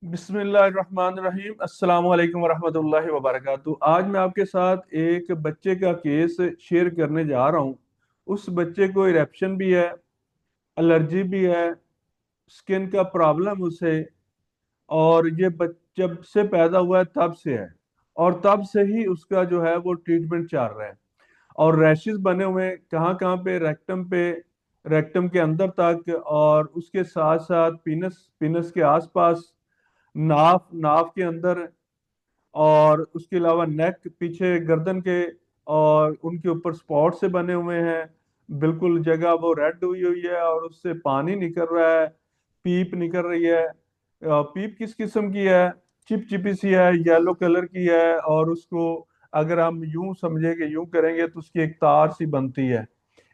बिस्मिल्लाहिर्रहमानिर्रहीम अस्सलाम वालेकुम वरहमतुल्लाहि वबरकातुहू। आज मैं आपके साथ एक बच्चे का केस शेयर करने जा रहा हूँ। उस बच्चे को इरेप्शन भी है, एलर्जी भी है, स्किन का प्रॉब्लम उसे, और ये जब से पैदा हुआ है तब से है, और तब से ही उसका जो है वो ट्रीटमेंट चल रहा है। और रैशेस बने हुए हैं कहाँ कहाँ पे, रेक्टम के अंदर तक, और उसके साथ साथ पिनस पिनस के आसपास, नाफ नाफ के अंदर, और उसके अलावा नेक पीछे गर्दन के, और उनके ऊपर स्पॉट से बने हुए हैं। बिल्कुल जगह वो रेड हुई हुई है और उससे पानी निकल रहा है, पीप निकल रही है। पीप किस किस्म की है? चिपचिपी सी है, येलो कलर की है, और उसको अगर हम यूं समझे कि यूं करेंगे तो उसकी एक तार सी बनती है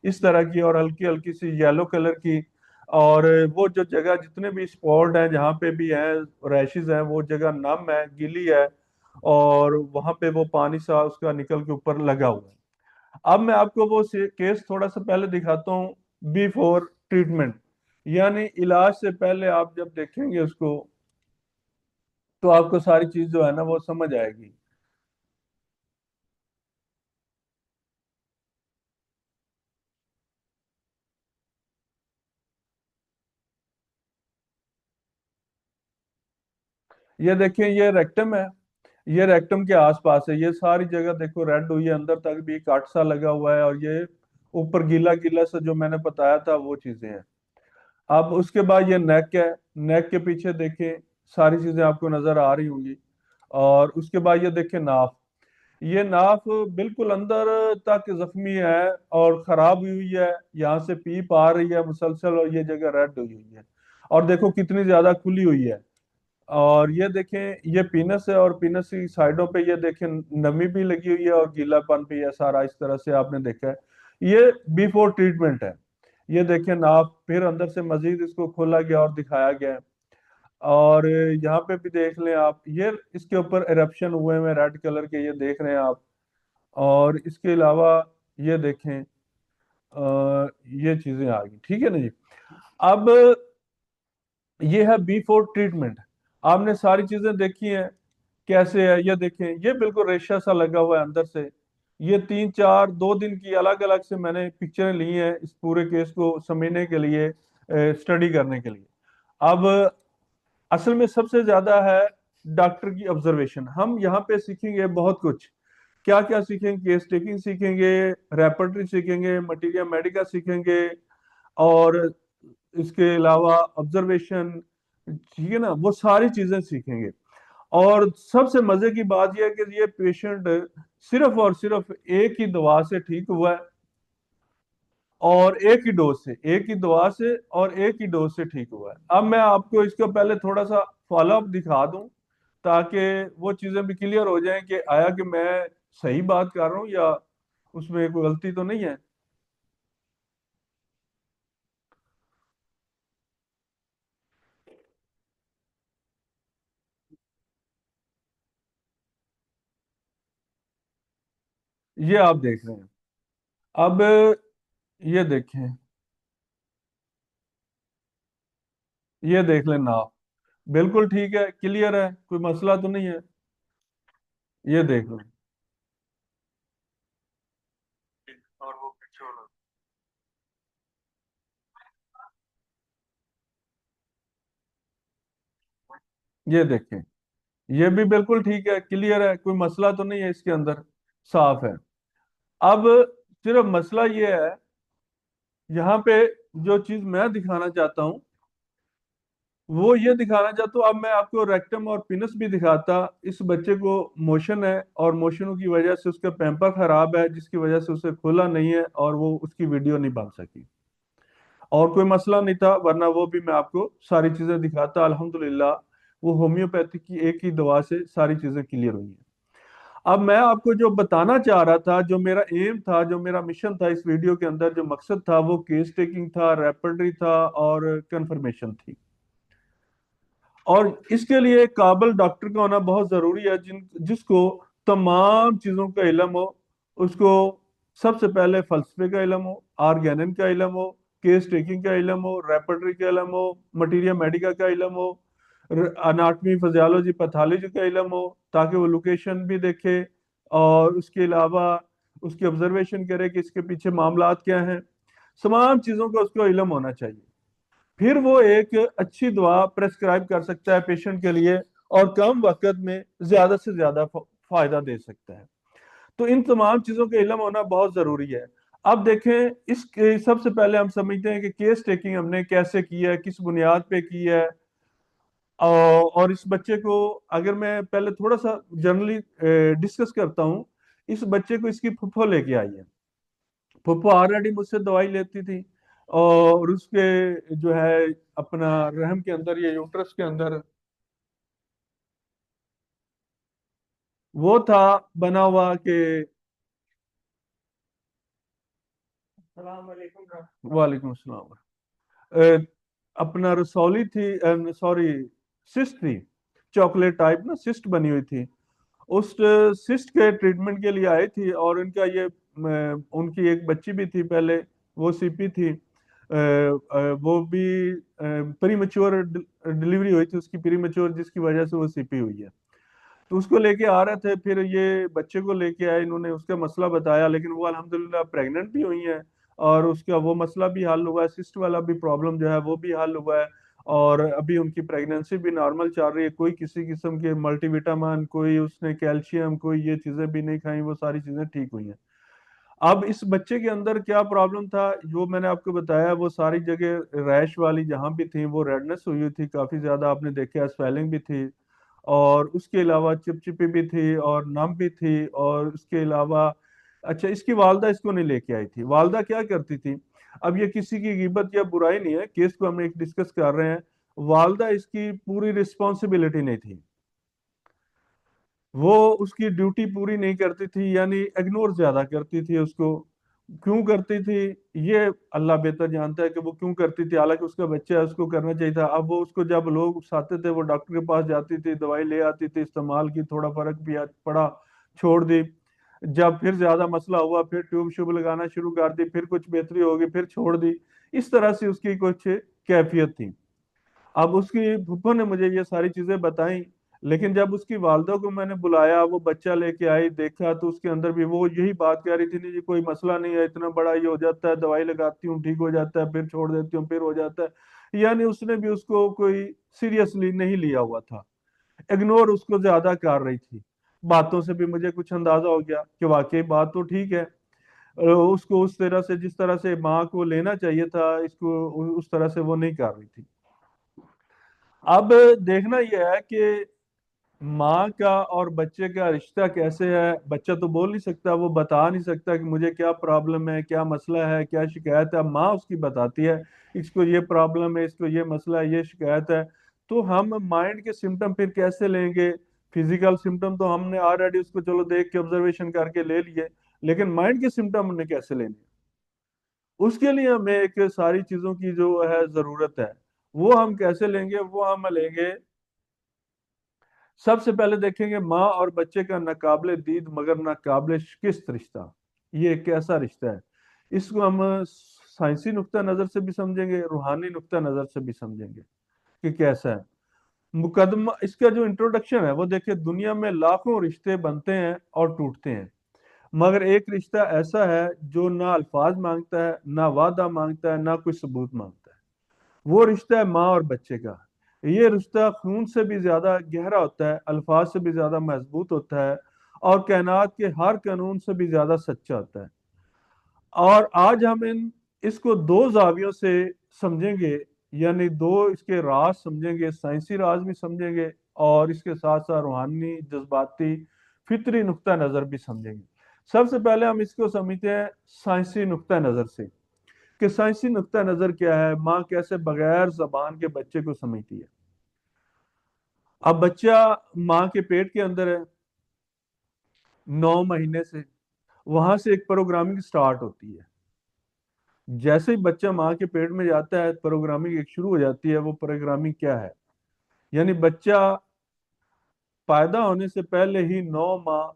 इस तरह की, और हल्की हल्की सी येलो कलर की। और वो जो जगह जितने भी स्पॉट हैं जहाँ पे भी हैं, रैशेज हैं, वो जगह नम है, गीली है, और वहां पे वो पानी सा उसका निकल के ऊपर लगा हुआ है। अब मैं आपको वो केस थोड़ा सा पहले दिखाता हूँ, बिफोर ट्रीटमेंट, यानी इलाज से पहले आप जब देखेंगे उसको तो आपको सारी चीज जो है ना वो समझ आएगी। ये देखिए, ये रेक्टम है, ये रेक्टम के आसपास है, ये सारी जगह देखो रेड हुई है, अंदर तक भी काट सा लगा हुआ है, और ये ऊपर गीला गीला सा जो मैंने बताया था वो चीजें हैं। अब उसके बाद ये नेक है, नेक के पीछे देखें, सारी चीजें आपको नजर आ रही होंगी। और उसके बाद ये देखें नाफ, ये नाफ बिल्कुल अंदर तक जख्मी है और खराब हुई हुई है, यहाँ से पीप आ रही है मुसलसल, और ये जगह रेड हुई हुई है, और देखो कितनी ज्यादा खुली हुई है। और ये देखें, ये पीनस है, और पीनस की साइडों पे ये देखें नमी भी लगी हुई है और गीलापन भी है सारा, इस तरह से आपने देखा है। ये बिफोर ट्रीटमेंट है। ये देखें नाप, फिर अंदर से मजीद इसको खोला गया और दिखाया गया है। और यहाँ पे भी देख लें आप, ये इसके ऊपर एरप्शन हुए हुए रेड कलर के, ये देख रहे हैं आप। और इसके अलावा ये देखें, ये चीजें आ गई, ठीक है ना जी। अब ये है बिफोर ट्रीटमेंट, आपने सारी चीजें देखी हैं कैसे है। ये देखें, ये बिल्कुल रेशा सा लगा हुआ है अंदर से। ये 3 4 2 दिन की अलग अलग से मैंने पिक्चरें ली हैं इस पूरे केस को समझने के लिए, स्टडी करने के लिए। अब असल में सबसे ज्यादा है डॉक्टर की ऑब्जर्वेशन। हम यहाँ पे सीखेंगे बहुत कुछ, क्या क्या सीखेंगे, केस टेकिंग सीखेंगे, रेपर्टरी सीखेंगे, मटीरियल मेडिका सीखेंगे, और इसके अलावा ऑब्जर्वेशन, ठीक है ना, वो सारी चीजें सीखेंगे। और सबसे मजे की बात यह है कि ये पेशेंट सिर्फ और सिर्फ एक ही दवा से ठीक हुआ है, और एक ही डोज से, एक ही दवा से और एक ही डोज से ठीक हुआ है। अब मैं आपको इसका पहले थोड़ा सा फॉलोअप दिखा दूं, ताकि वो चीजें भी क्लियर हो जाएं कि आया कि मैं सही बात कर रहा हूँ या उसमें कोई गलती तो नहीं है। ये आप देख रहे हैं। अब ये देखें, ये देख लेना आप, बिल्कुल ठीक है, क्लियर है, कोई मसला तो नहीं है। ये देख लें, और वो पीछे वाला, ये देखें, ये भी बिल्कुल ठीक है, क्लियर है, कोई मसला तो नहीं है इसके अंदर, साफ है। अब सिर्फ मसला ये है, यहाँ पे जो चीज मैं दिखाना चाहता हूँ वो ये दिखाना चाहता हूँ। अब मैं आपको रेक्टम और पिनस भी दिखाता। इस बच्चे को मोशन है, और मोशनों की वजह से उसका पैम्पर खराब है, जिसकी वजह से उसे खोला नहीं है, और वो उसकी वीडियो नहीं बन सकी। और कोई मसला नहीं था, वरना वो भी मैं आपको सारी चीजें दिखाता। अल्हम्दुलिल्लाह वो होम्योपैथी की एक ही दवा से सारी चीजें क्लियर हुई हैं। अब मैं आपको जो बताना चाह रहा था, जो मेरा एम था, जो मेरा मिशन था इस वीडियो के अंदर, जो मकसद था, वो केस टेकिंग था, रेपर्टरी था, और कंफर्मेशन थी। और इसके लिए काबिल डॉक्टर का होना बहुत जरूरी है, जिसको तमाम चीजों का इल्म हो। उसको सबसे पहले फलसफे का इल्म हो, ऑर्गेनन का इल्म हो, केस टेकिंग का इल्म हो, रेपर्टरी का इल्म हो, मटीरियल मेडिका का इल्म हो, अनाटमी, फिजियोलॉजी, पैथोलॉजी का इल्म हो, ताकि वो लोकेशन भी देखे और उसके अलावा उसकी ऑब्जर्वेशन करे कि इसके पीछे मामलात क्या हैं। तमाम चीज़ों का उसको इल्म होना चाहिए। फिर वो एक अच्छी दवा प्रेस्क्राइब कर सकता है पेशेंट के लिए, और कम वक्त में ज्यादा से ज्यादा फायदा दे सकता है। तो इन तमाम चीजों का इल्म होना बहुत जरूरी है। अब देखें, इस सबसे पहले हम समझते हैं कि केस टेकिंग हमने कैसे की है, किस बुनियाद पे की है। और इस बच्चे को, अगर मैं पहले थोड़ा सा जनरली डिस्कस करता हूँ, इस बच्चे को इसकी फुफ्फो लेके आई है। फुफ्फो ऑलरेडी मुझसे दवाई लेती थी, और उसके जो है अपना रहम के अंदर, ये यूट्रस के अंदर वो था बना हुआ कि, वालेकुम अस्सलाम, अ, अपना रसौली थी, सॉरी, सिस्ट थी, चॉकलेट टाइप ना सिस्ट बनी हुई थी। उस सिस्ट के ट्रीटमेंट के लिए आई थी, और उनका ये उनकी एक बच्ची भी थी पहले, वो सीपी थी। वो भी प्री मेच्योर डिलीवरी हुई थी उसकी, प्री मेच्योर, जिसकी वजह से वो सीपी हुई है। तो उसको लेके आ रहे थे, फिर ये बच्चे को लेके आए, इन्होंने उसका मसला बताया, लेकिन वो अल्हम्दुलिल्लाह प्रेग्नेंट भी हुई है, और उसका वो मसला भी हल हुआ है, सिस्ट वाला भी प्रॉब्लम जो है वो भी हल हुआ है। और अभी उनकी प्रेगनेंसी भी नॉर्मल चल रही है, कोई किसी किस्म के मल्टीविटामिन, कोई उसने कैल्शियम, कोई ये चीजें भी नहीं खाई, वो सारी चीजें ठीक हुई हैं। अब इस बच्चे के अंदर क्या प्रॉब्लम था, जो मैंने आपको बताया, वो सारी जगह रैश वाली जहां भी थी वो रेडनेस हुई हुई थी काफी ज्यादा, आपने देखा, स्वेलिंग भी थी, और उसके अलावा चिपचिपी भी थी, और नम भी थी, और उसके अलावा, अच्छा, इसकी वालदा इसको नहीं लेके आई थी। वालदा क्या करती थी, अब ये किसी की गिबत या बुराई नहीं है, केस को हम एक डिस्कस कर रहे हैं। वालदा इसकी पूरी रिस्पॉन्सिबिलिटी नहीं थी, वो उसकी ड्यूटी पूरी नहीं करती थी, यानी इग्नोर ज्यादा करती थी उसको। क्यों करती थी, ये अल्लाह बेहतर जानता है कि वो क्यों करती थी, हालांकि उसका बच्चा है, उसको करना चाहिए था। अब वो उसको, जब लोग उकसाते थे, वो डॉक्टर के पास जाती थी, दवाई ले आती थी, इस्तेमाल की, थोड़ा फर्क भी पड़ा, छोड़ दी। जब फिर ज्यादा मसला हुआ, फिर ट्यूब श्यूब लगाना शुरू कर दी, फिर कुछ बेहतरी होगी, फिर छोड़ दी। इस तरह से उसकी कुछ कैफियत थी। अब उसकी फूफो ने मुझे ये सारी चीजें बताई, लेकिन जब उसकी वालदा को मैंने बुलाया, वो बच्चा लेके आई, देखा, तो उसके अंदर भी वो यही बात कह रही थी, नहीं जी कोई मसला नहीं है, इतना बड़ा ये हो जाता है, दवाई लगाती हूँ ठीक हो जाता है, फिर छोड़ देती हूँ फिर हो जाता है। यानी उसने भी उसको कोई सीरियसली नहीं लिया हुआ था, इग्नोर उसको ज्यादा कर रही थी। बातों से भी मुझे कुछ अंदाजा हो गया कि वाकई बात तो ठीक है। उसको उस तरह से, जिस तरह से माँ को लेना चाहिए था, इसको उस तरह से वो नहीं कर रही थी। अब देखना यह है कि माँ का और बच्चे का रिश्ता कैसे है। बच्चा तो बोल नहीं सकता, वो बता नहीं सकता कि मुझे क्या प्रॉब्लम है, क्या मसला है, क्या शिकायत है। माँ उसकी बताती है, इसको ये प्रॉब्लम है, इसको ये मसला है, ये शिकायत है। तो हम माइंड के सिम्टम फिर कैसे लेंगे। फिजिकल सिम्टम तो हमने ऑलरेडी उसको चलो देख के ऑब्जर्वेशन करके ले लिए, लेकिन माइंड के सिम्टम हमने कैसे लेने, उसके लिए हमें एक सारी चीजों की जो है जरूरत है। वो हम कैसे लेंगे, वो हम लेंगे, सबसे पहले देखेंगे माँ और बच्चे का नाकाबिले दीद मगर नाकाबिले शिकस्त रिश्ता, ये एक कैसा रिश्ता है। इसको हम साइंसी नुक्ता नजर से भी समझेंगे, रूहानी नुक्ता नजर से भी समझेंगे कि कैसा है। मुकदमा, इसका जो इंट्रोडक्शन है वो देखिए, दुनिया में लाखों रिश्ते बनते हैं और टूटते हैं, मगर एक रिश्ता ऐसा है जो ना अल्फाज मांगता है, ना वादा मांगता है, ना कोई सबूत मांगता है। वो रिश्ता है माँ और बच्चे का। ये रिश्ता खून से भी ज्यादा गहरा होता है, अल्फाज से भी ज्यादा मजबूत होता है, और कायनात के हर कानून से भी ज्यादा सच्चा होता है। और आज हम इन इसको दो जावियों से समझेंगे, यानी दो इसके राज समझेंगे, साइंसी राज भी समझेंगे, और इसके साथ साथ रूहानी, जज्बाती, फितरी नुक्ता नजर भी समझेंगे। सबसे पहले हम इसको समझते हैं साइंसी नुक्ता नजर से, कि साइंसी नुक्ता नजर क्या है, माँ कैसे बगैर जबान के बच्चे को समझती है। अब बच्चा माँ के पेट के अंदर है 9 महीने से, वहां से एक प्रोग्रामिंग स्टार्ट होती है। जैसे ही बच्चा माँ के पेट में जाता है, प्रोग्रामिंग एक शुरू हो जाती है। वो प्रोग्रामिंग क्या है, यानी बच्चा पैदा होने से पहले ही 9 माह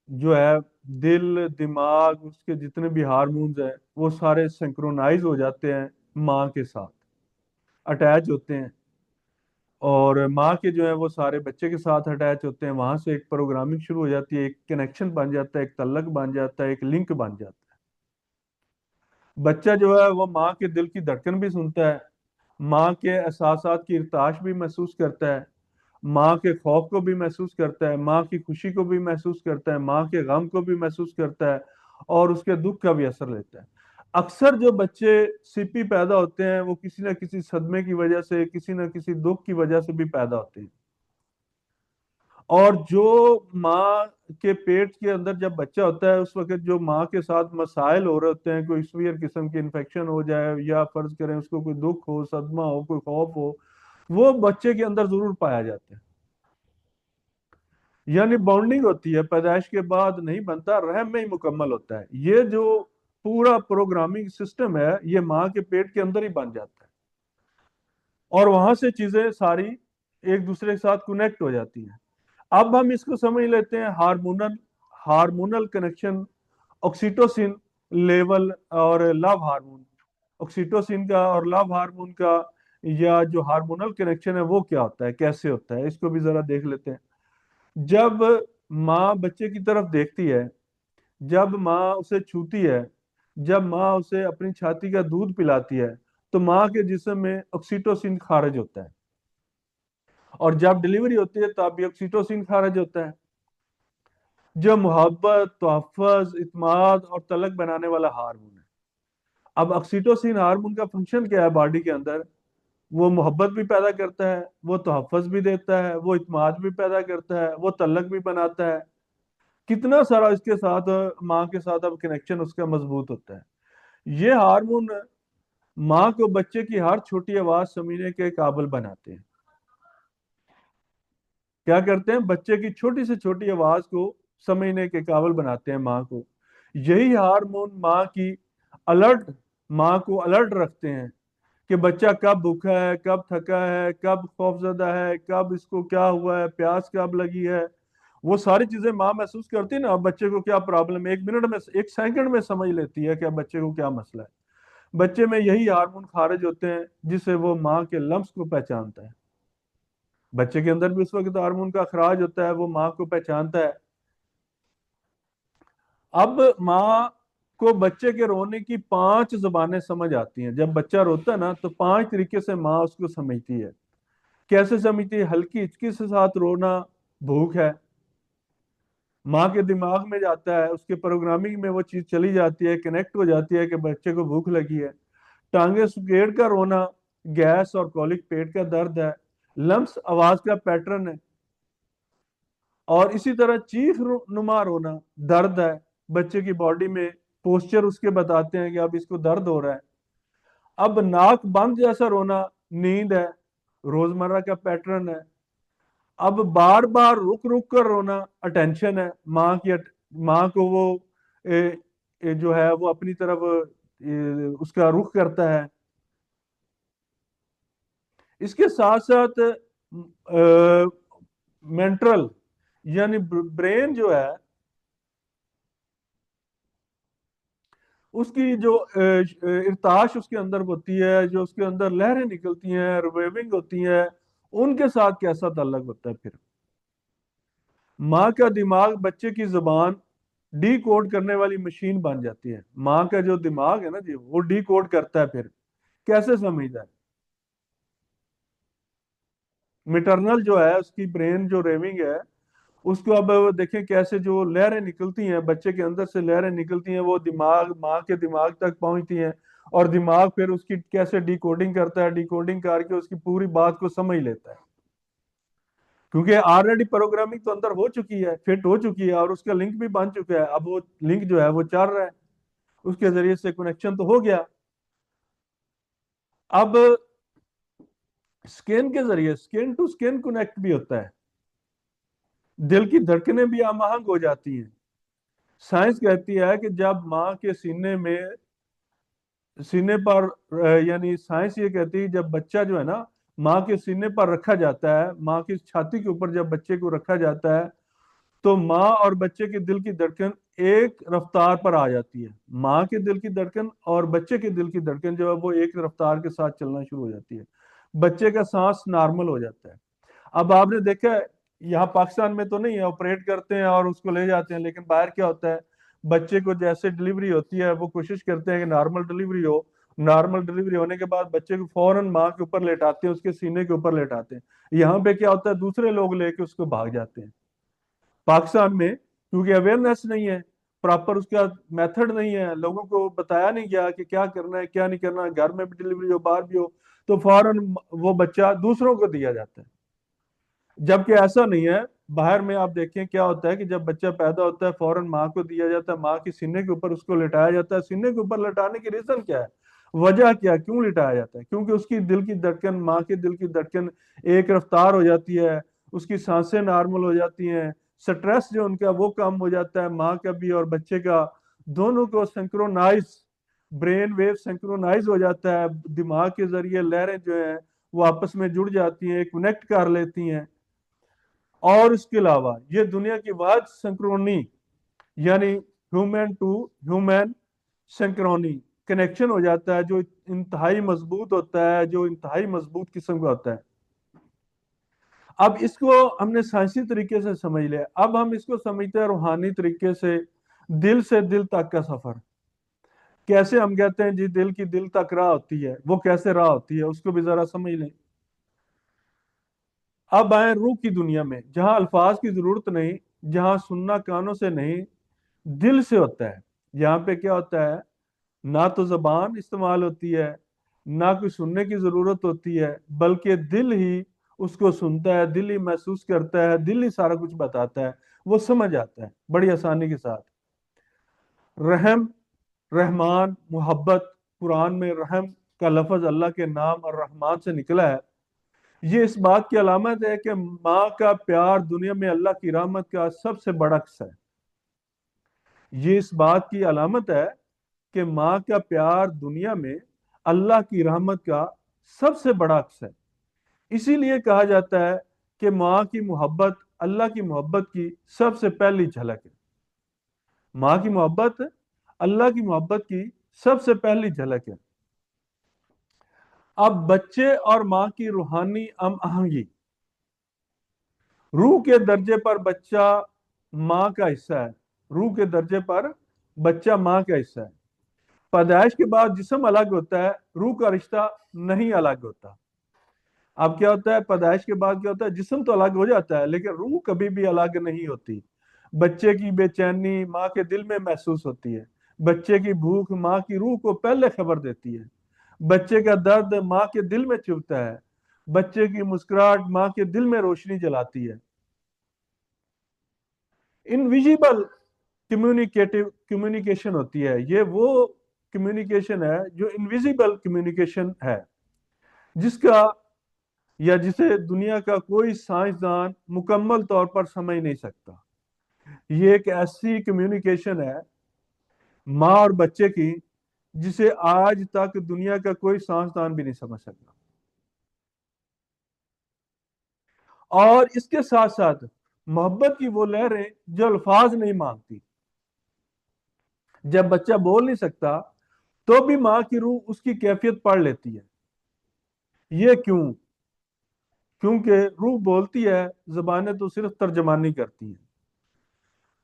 जो है, दिल, दिमाग, उसके जितने भी हार्मोन्स हैं, वो सारे सिंक्रोनाइज हो जाते हैं, माँ के साथ अटैच होते हैं। और माँ के जो है वो सारे बच्चे के साथ अटैच होते हैं, वहां से एक प्रोग्रामिंग शुरू हो जाती है, एक कनेक्शन बन जाता है, एक तल्लक बन जाता है, एक लिंक बन जाता है। बच्चा जो है वो माँ के दिल की धड़कन भी सुनता है, माँ के एहसासात की इर्ताश भी महसूस करता है, माँ के खौफ को भी महसूस करता है, माँ की खुशी को भी महसूस करता है, माँ के गम को भी महसूस करता है, और उसके दुख का भी असर लेता है। अक्सर जो बच्चे सीपी पैदा होते हैं वो किसी न किसी सदमे की वजह से, किसी न किसी दुख की वजह से भी पैदा होते हैं। और जो माँ के पेट के अंदर जब बच्चा होता है उस वक्त जो माँ के साथ मसाइल हो रहे होते हैं, कोई सीवियर किस्म के इन्फेक्शन हो जाए, या फर्ज करें उसको कोई दुख हो, सदमा हो, कोई खौफ हो, वो बच्चे के अंदर जरूर पाया जाता है। यानी बॉन्डिंग होती है, पैदाइश के बाद नहीं बनता, रहम में ही मुकम्मल होता है। ये जो पूरा प्रोग्रामिंग सिस्टम है ये माँ के पेट के अंदर ही बन जाता है, और वहां से चीजें सारी एक दूसरे के साथ कनेक्ट हो जाती हैं। अब हम इसको समझ लेते हैं hormonal, hormonal connection, oxytocin level और लव हार्मोन। ऑक्सीटोसिन का और लव हार्मोन का या जो हार्मोनल कनेक्शन है वो क्या होता है, कैसे होता है, इसको भी जरा देख लेते हैं। जब माँ बच्चे की तरफ देखती है, जब माँ उसे छूती है, जब माँ उसे अपनी छाती का दूध पिलाती है, तो माँ के जिस्म में ऑक्सीटोसिन खारिज होता है, और जब डिलीवरी होती है तब भी ऑक्सीटोसिन खारिज होता है, जो मोहब्बत, तोहफ्फुज, इत्मीनान और तलक बनाने वाला हार्मोन है। अब ऑक्सीटोसिन हार्मोन का फंक्शन क्या है बॉडी के अंदर? वो मोहब्बत भी पैदा करता है, वो तोहफ्फुज भी देता है, वो इत्मीनान भी पैदा करता है, वो तलक भी बनाता है। कितना सारा इसके साथ माँ के साथ अब कनेक्शन उसका मजबूत होता है। ये हार्मोन माँ को बच्चे की हर छोटी आवाज समझने के काबिल बनाते हैं। क्या करते हैं? बच्चे की छोटी से छोटी आवाज को समझने के काबिल बनाते हैं माँ को। यही हार्मोन माँ को अलर्ट रखते हैं कि बच्चा कब भूखा है, कब थका है, कब खौफजदा है, कब इसको क्या हुआ है, प्यास कब लगी है। वो सारी चीजें माँ महसूस करती है ना, अब बच्चे को क्या प्रॉब्लम है, एक मिनट में, एक सेकंड में समझ लेती है कि अब बच्चे को क्या मसला है। बच्चे में यही हार्मोन खारिज होते हैं जिससे वो माँ के लम्स को पहचानता है। बच्चे के अंदर भी उस वक्त हार्मोन का अखराज होता है, वो माँ को पहचानता है। अब माँ को बच्चे के रोने की 5 जबानें समझ आती हैं। जब बच्चा रोता है ना तो 5 तरीके से माँ उसको समझती है। कैसे समझती है? हल्की हिचकी के साथ रोना भूख है, माँ के दिमाग में जाता है, उसके प्रोग्रामिंग में वो चीज चली जाती है, कनेक्ट हो जाती है कि बच्चे को भूख लगी है। टांगे सुकेड़ का रोना गैस और कॉलिक पेट का दर्द है। लम्स आवाज का पैटर्न है। और इसी तरह नुमा रोना दर्द है, बच्चे की बॉडी में पोस्चर उसके बताते हैं कि अब इसको दर्द हो रहा है। अब नाक बंद जैसा रोना नींद है, रोजमर्रा का पैटर्न है। अब बार बार रुक रुक कर रोना अटेंशन है, माँ को वो जो है वो अपनी तरफ उसका रुख करता है। इसके साथ साथ मेंटल, यानी ब्रेन जो है उसकी जो इर्ताश उसके अंदर होती है, जो उसके अंदर लहरें निकलती हैं, वेविंग होती हैं, उनके साथ कैसा ताल्लुक होता है फिर? माँ का दिमाग बच्चे की जुबान डी कोड करने वाली मशीन बन जाती है। माँ का जो दिमाग है ना जी, वो डी कोड करता है फिर। कैसे समझता है? मिटरनल जो है उसकी ब्रेन जो रेविंग है, उसको अब देखें कैसे जो लहरें निकलती हैं बच्चे के अंदर से, लहरें निकलती हैं, वो दिमाग, माँ के दिमाग तक पहुंचती हैं, और दिमाग फिर उसकी कैसे डिकोडिंग करता है, डिकोडिंग करके उसकी पूरी बात को समझ लेता है। क्योंकि ऑलरेडी प्रोग्रामिंग तो अंदर हो चुकी है, फिट हो चुकी है, और उसका लिंक भी बन चुका है। अब वो लिंक जो है वो चल रहा है, उसके जरिए से कनेक्शन तो हो गया। अब स्किन के जरिए स्किन टू स्किन कनेक्ट भी होता है, दिल की धड़कनें भी आमांग हो जाती हैं। साइंस कहती है कि जब माँ के सीने पर यानी साइंस ये कहती है जब बच्चा जो है ना माँ के सीने पर रखा जाता है, माँ की छाती के ऊपर जब बच्चे को रखा जाता है, तो माँ और बच्चे के दिल की धड़कन एक रफ्तार पर आ जाती है। माँ के दिल की धड़कन और बच्चे के दिल की धड़कन जो है वो एक रफ्तार के साथ चलना शुरू हो जाती है। बच्चे का सांस नॉर्मल हो जाता है। अब आपने देखा है, यहाँ पाकिस्तान में तो नहीं है, ऑपरेट करते हैं और उसको ले जाते हैं, लेकिन बाहर क्या होता है, बच्चे को जैसे डिलीवरी होती है वो कोशिश करते हैं कि नॉर्मल डिलीवरी हो। नॉर्मल डिलीवरी होने के बाद बच्चे को फौरन माँ के ऊपर लेटाते हैं, उसके सीने के ऊपर लेटाते हैं। यहाँ पे क्या होता है, दूसरे लोग लेके उसको भाग जाते हैं। पाकिस्तान में क्योंकि अवेयरनेस नहीं है, प्रॉपर उसका मेथड नहीं है, लोगों को बताया नहीं गया कि क्या करना है क्या नहीं करना है, घर में भी डिलीवरी हो बाहर भी हो, तो फौरन वो बच्चा दूसरों को दिया जाता है। जबकि ऐसा नहीं है। बाहर में आप देखें क्या होता है कि जब बच्चा पैदा होता है फौरन माँ को दिया जाता है, माँ के सीने के ऊपर उसको लिटाया जाता है। सीने के ऊपर लिटाने की रीजन क्या है, वजह क्या, क्यों लिटाया जाता है? क्योंकि उसकी दिल की धड़कन, माँ के दिल की धड़कन एक रफ्तार हो जाती है, उसकी सांसें नॉर्मल हो जाती हैं, स्ट्रेस जो उनका वो कम हो जाता है, माँ का भी और बच्चे का, दोनों को सिंक्रोनाइज, ब्रेन वेव सिंक्रोनाइज हो जाता है, दिमाग के जरिए लहरें जो है वो आपस में जुड़ जाती हैं, कनेक्ट कर लेती हैं। और इसके अलावा ये दुनिया की वाद सिंक्रोनी, यानी human to human synchrony connection हो जाता है, जो इंतहाई मजबूत होता है, जो इंतहाई मजबूत किस्म का होता है। अब इसको हमने साइंसी तरीके से समझ लिया, अब हम इसको समझते हैं रूहानी तरीके से दिल तक का सफर। कैसे हम कहते हैं जी दिल की दिल तक राह होती है, वो कैसे राह होती है उसको भी जरा समझ लें। अब आए रूह की दुनिया में, जहां अल्फाज की जरूरत नहीं, जहां सुनना कानों से नहीं दिल से होता है। यहाँ पे क्या होता है, ना तो जबान इस्तेमाल होती है, ना कोई सुनने की जरूरत होती है, बल्कि दिल ही उसको सुनता है, दिल ही महसूस करता है, दिल ही सारा कुछ बताता है, वो समझ आता है बड़ी आसानी के साथ। रहम, रहमान, मोहब्बत, कुरान में रहम का लफ्ज अल्लाह के नाम और रहमान से निकला है। ये इस बात की अलामत है कि माँ का प्यार दुनिया में अल्लाह की रहमत का सबसे बड़ा अक्स है। ये इस बात की अलामत है कि माँ का प्यार दुनिया में अल्लाह की रहमत का सबसे बड़ा अक्स है। इसीलिए कहा जाता है कि माँ की मोहब्बत अल्लाह की मोहब्बत की सबसे पहली झलक है। माँ की मोहब्बत अल्लाह की मोहब्बत की सबसे पहली झलक है। अब बच्चे और माँ की रूहानी हम आहंगी, रूह के दर्जे पर बच्चा माँ का हिस्सा है, रूह के दर्जे पर बच्चा माँ का हिस्सा है। पैदाइश के बाद जिस्म अलग होता है, रूह का रिश्ता नहीं अलग होता। अब क्या होता है, पैदाइश के बाद क्या होता है, जिस्म तो अलग हो जाता है लेकिन रूह कभी भी अलग नहीं होती। बच्चे की बेचैनी माँ के दिल में महसूस होती है, बच्चे की भूख माँ की रूह को पहले खबर देती है, बच्चे का दर्द माँ के दिल में चुभता है, बच्चे की मुस्कुराहट माँ के दिल में रोशनी जलाती है। इनविजिबल कम्युनिकेटिव कम्युनिकेशन होती है, ये वो कम्युनिकेशन है जो इनविजिबल कम्युनिकेशन है, जिसका या जिसे दुनिया का कोई साइंसदान मुकम्मल तौर पर समझ नहीं सकता। ये एक ऐसी कम्युनिकेशन है माँ और बच्चे की, जिसे आज तक दुनिया का कोई साइंसदान भी नहीं समझ सकता। और इसके साथ साथ मोहब्बत की वो लहरें जो अल्फाज नहीं मांगती। जब बच्चा बोल नहीं सकता तो भी माँ की रूह उसकी कैफियत पढ़ लेती है। ये क्यों? क्योंकि रूह बोलती है, जबानें तो सिर्फ तर्जमानी करती हैं।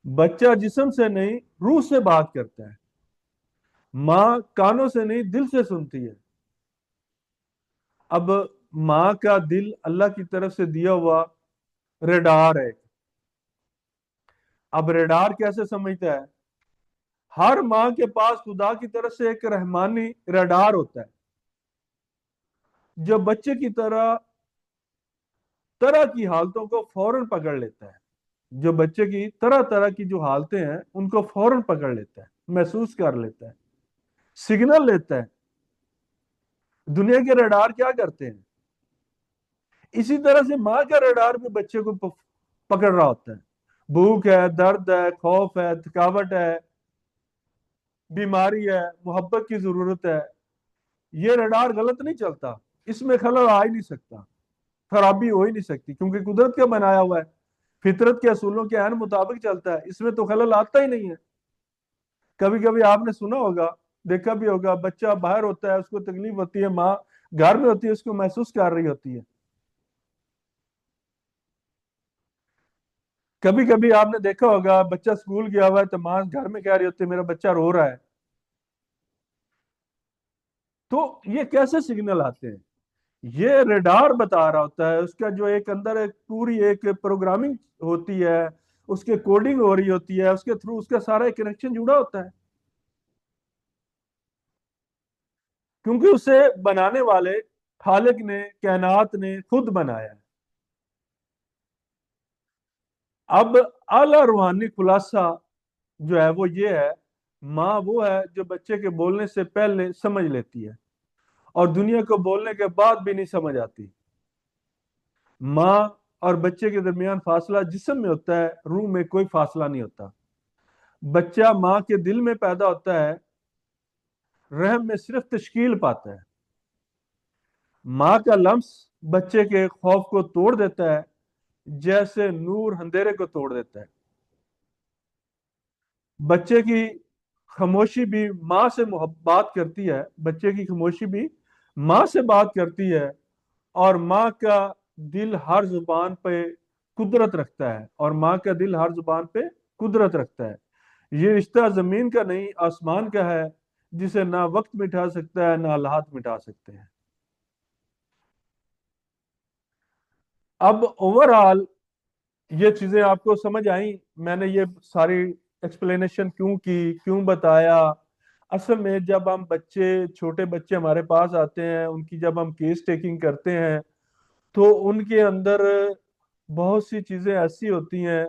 बच्चा जिस्म से नहीं रूह से बात करता है, माँ कानों से नहीं दिल से सुनती है। अब माँ का दिल अल्लाह की तरफ से दिया हुआ रेडार है। अब रेडार कैसे समझता है? हर माँ के पास खुदा की तरफ से एक रहमानी रेडार होता है, जो बच्चे की तरह तरह की हालतों को फौरन पकड़ लेता है। जो बच्चे की तरह तरह की जो हालतें हैं उनको फौरन पकड़ लेता है, महसूस कर लेता है, सिग्नल लेता है। दुनिया के रडार क्या करते हैं? इसी तरह से माँ का रडार भी बच्चे को पकड़ रहा होता है। भूख है, दर्द है, खौफ है, थकावट है, बीमारी है, मोहब्बत की जरूरत है, ये रडार गलत नहीं चलता, इसमें खलल आ ही नहीं सकता, खराबी हो ही नहीं सकती, क्योंकि कुदरत का बनाया हुआ है, फितरत के असूलों के अहन मुताबिक चलता है, इसमें तो खलल आता ही नहीं है। कभी कभी आपने सुना होगा, देखा भी होगा, बच्चा बाहर होता है, उसको तकलीफ होती है, माँ घर में होती है उसको महसूस कर रही होती है। कभी कभी आपने देखा होगा बच्चा स्कूल गया हुआ है तो माँ घर में कह रही होती है मेरा बच्चा रो रहा है। तो ये कैसे सिग्नल आते हैं? ये रेडार बता रहा होता है, उसका जो एक अंदर एक पूरी एक प्रोग्रामिंग होती है, उसके कोडिंग हो रही होती है, उसके थ्रू उसका सारा कनेक्शन जुड़ा होता है, क्योंकि उसे बनाने वाले खालिक ने, कायनात ने खुद बनाया है। अब आला रूहानी खुलासा जो है वो ये है, माँ वो है जो बच्चे के बोलने से पहले समझ लेती है और दुनिया को बोलने के बाद भी नहीं समझ आती। माँ और बच्चे के दरमियान फासला जिस्म में होता है, रूह में कोई फासला नहीं होता। बच्चा माँ के दिल में पैदा होता है, रहम में सिर्फ तश्कील पाता है। माँ का लम्स बच्चे के खौफ को तोड़ देता है, जैसे नूर अंधेरे को तोड़ देता है। बच्चे की खामोशी भी माँ से बात करती है, बच्चे की खामोशी भी माँ से बात करती है। और माँ का दिल हर जुबान पे कुदरत रखता है, और माँ का दिल हर जुबान पे कुदरत रखता है। ये रिश्ता जमीन का नहीं आसमान का है, जिसे ना वक्त मिटा सकता है ना हालात मिटा सकते हैं। अब ओवरऑल ये चीजें आपको समझ आई? मैंने ये सारी एक्सप्लेनेशन क्यों की, क्यों बताया? असल में जब हम बच्चे, छोटे बच्चे हमारे पास आते हैं, उनकी जब हम केस टेकिंग करते हैं तो उनके अंदर बहुत सी चीजें ऐसी होती हैं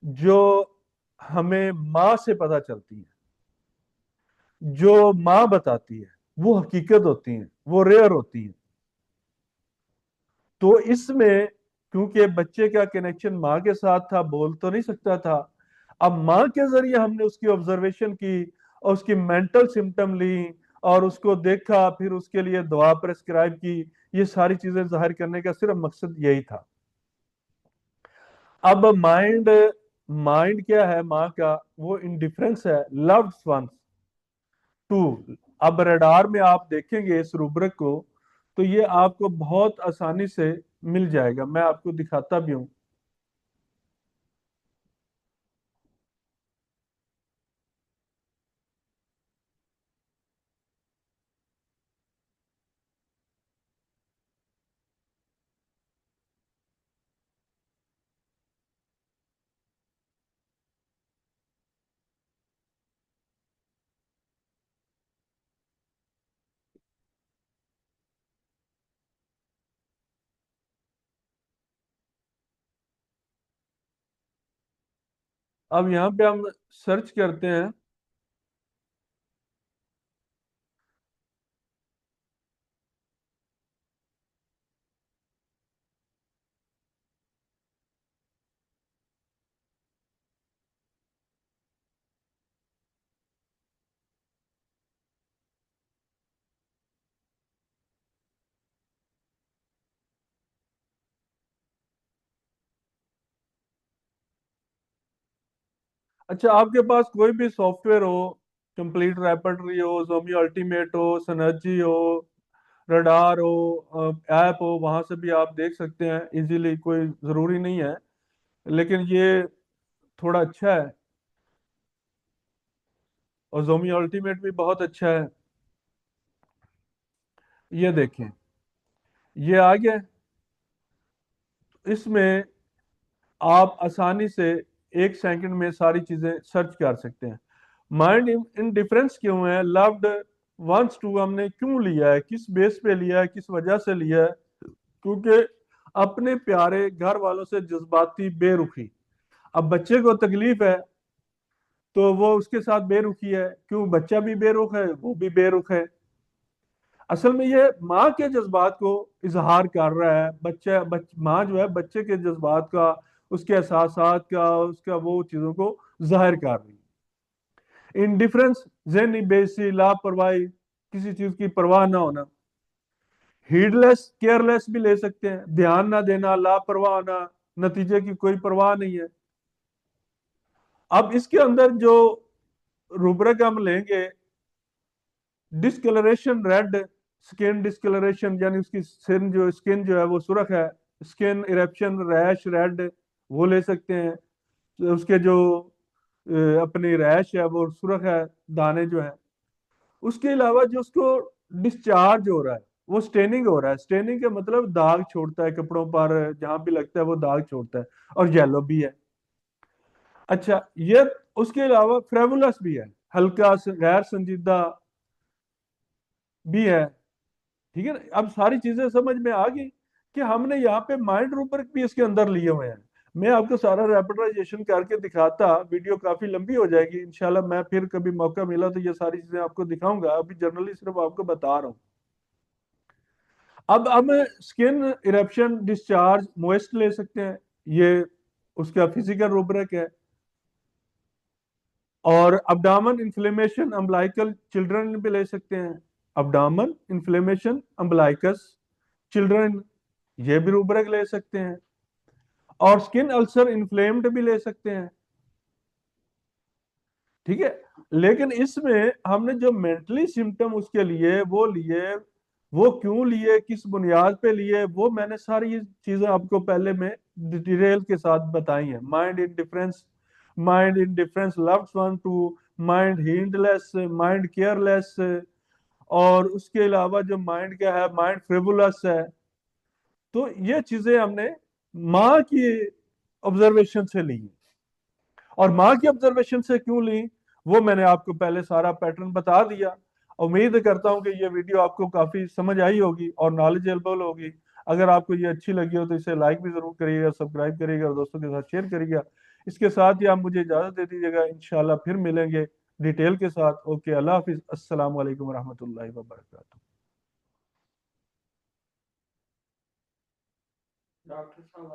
जो हमें माँ से पता चलती हैं। जो माँ बताती है वो हकीकत होती हैं, वो रेयर होती हैं। तो इसमें क्योंकि बच्चे का कनेक्शन माँ के साथ था, बोल तो नहीं सकता था। अब माँ के जरिए हमने उसकी ऑब्जर्वेशन की और उसकी मेंटल सिम्टम ली और उसको देखा, फिर उसके लिए दवा प्रेस्क्राइब की। ये सारी चीजें जाहिर करने का सिर्फ मकसद यही था। अब माइंड, माइंड क्या है माँ का? वो इंडिफरेंस है लव्ड वंस टू। अब रडार में आप देखेंगे इस रूब्रिक को तो ये आपको बहुत आसानी से मिल जाएगा, मैं आपको दिखाता भी हूँ। अब यहाँ पे हम सर्च करते हैं। अच्छा, आपके पास कोई भी सॉफ्टवेयर हो, कंप्लीट रेपर्टरी हो, जोमी अल्टीमेट हो, सनर्जी हो, रडार हो, ऐप हो, वहां से भी आप देख सकते हैं इजीली, कोई जरूरी नहीं है। लेकिन ये थोड़ा अच्छा है। और जोमी अल्टीमेट भी बहुत अच्छा है। ये देखें, ये आ गया। इसमें आप आसानी से 1 सेकंड में सारी चीजें सर्च कर सकते हैं। माइंड इन डिफरेंस क्यों है, लव्ड वंस टू हमने क्यों लिया है, किस बेस पे लिया है, किस वजह से लिया है? क्योंकि अपने प्यारे घर वालों से जज्बाती बेरुखी। अब बच्चे को तकलीफ है तो वो उसके साथ बेरुखी है, क्यों? बच्चा भी बेरुख है, वो भी बेरुख है। असल में ये माँ के जज्बात को इजहार कर रहा है। माँ जो है बच्चे के जज्बात का, उसके एहसासात का, उसका वो चीजों को जाहिर कर रही है। इनडिफरेंस, ज़हनी बेइज्जती, लापरवाही, किसी चीज की परवाह ना होना। हीडलेस, केयरलेस भी ले सकते हैं, ध्यान ना देना, लापरवाह होना, नतीजे की कोई परवाह नहीं है। अब इसके अंदर जो रुब्रिक हम लेंगे, डिस्कलरेशन रेड, स्किन डिस्कलरेशन यानी उसकी स्किन जो है वो सुर्ख है, स्किन इरेप्शन, रैश, रेड, वो ले सकते हैं। तो उसके जो अपनी रैश है वो सुर्ख है, दाने जो है। उसके अलावा जो उसको डिस्चार्ज हो रहा है, वो स्टेनिंग हो रहा है। स्टेनिंग का मतलब दाग छोड़ता है कपड़ों पर, जहां भी लगता है वो दाग छोड़ता है, और येलो भी है। अच्छा, ये उसके अलावा फ्रेवुलस भी है, हल्का गैर संजीदा भी है। ठीक है ना? अब सारी चीजें समझ में आ गई कि हमने यहाँ पे माइंड रूब्रिक भी इसके अंदर लिए हुए हैं। मैं आपको सारा रैपिडराइजेशन करके दिखाता, वीडियो काफी लंबी हो जाएगी। इंशाल्लाह मैं फिर कभी मौका मिला तो ये सारी चीजें आपको दिखाऊंगा, अभी जनरली सिर्फ आपको बता रहा हूँ। अब हम स्किन इरेप्शन, डिस्चार्ज, मोइस्ट ले सकते हैं, ये उसका फिजिकल रूब्रिक है। और अब्डामन इन्फ्लेमेशन अम्बलाइकल चिल्ड्रन भी ले सकते हैं। अब्डामन इन्फ्लेमेशन अम्बलाइकस चिल्ड्रन, ये भी रूब्रिक ले सकते हैं। और स्किन अल्सर इन्फ्लेम्ड भी ले सकते हैं। ठीक है। लेकिन इसमें हमने जो मेंटली सिम्टम उसके लिए वो लिए, वो क्यों लिए, किस बुनियाद पे लिए, वो मैंने सारी ये चीजें आपको पहले में डिटेल के साथ बताई हैं। Mind indifference loved one two, mind heedless, mind careless, और उसके अलावा जो माइंड क्या है, माइंड फ्रिवुलस है। तो ये चीजें हमने माँ की ऑब्जर्वेशन से ली। और माँ की ऑब्जर्वेशन से क्यों ली, वो मैंने आपको पहले सारा पैटर्न बता दिया। उम्मीद करता हूँ कि ये वीडियो आपको काफी समझ आई होगी और नॉलेजेबल होगी। अगर आपको ये अच्छी लगी हो तो इसे लाइक भी जरूर करिएगा, सब्सक्राइब करिएगा और दोस्तों के साथ शेयर करिएगा। इसके साथ ही आप मुझे इजाजत दे दीजिएगा, इंशाल्लाह फिर मिलेंगे डिटेल के साथ। ओके, अल्लाह हाफिज, अस्सलाम वालेकुम रहमतुल्लाहि व बरकातुहू। डॉक्टर साहब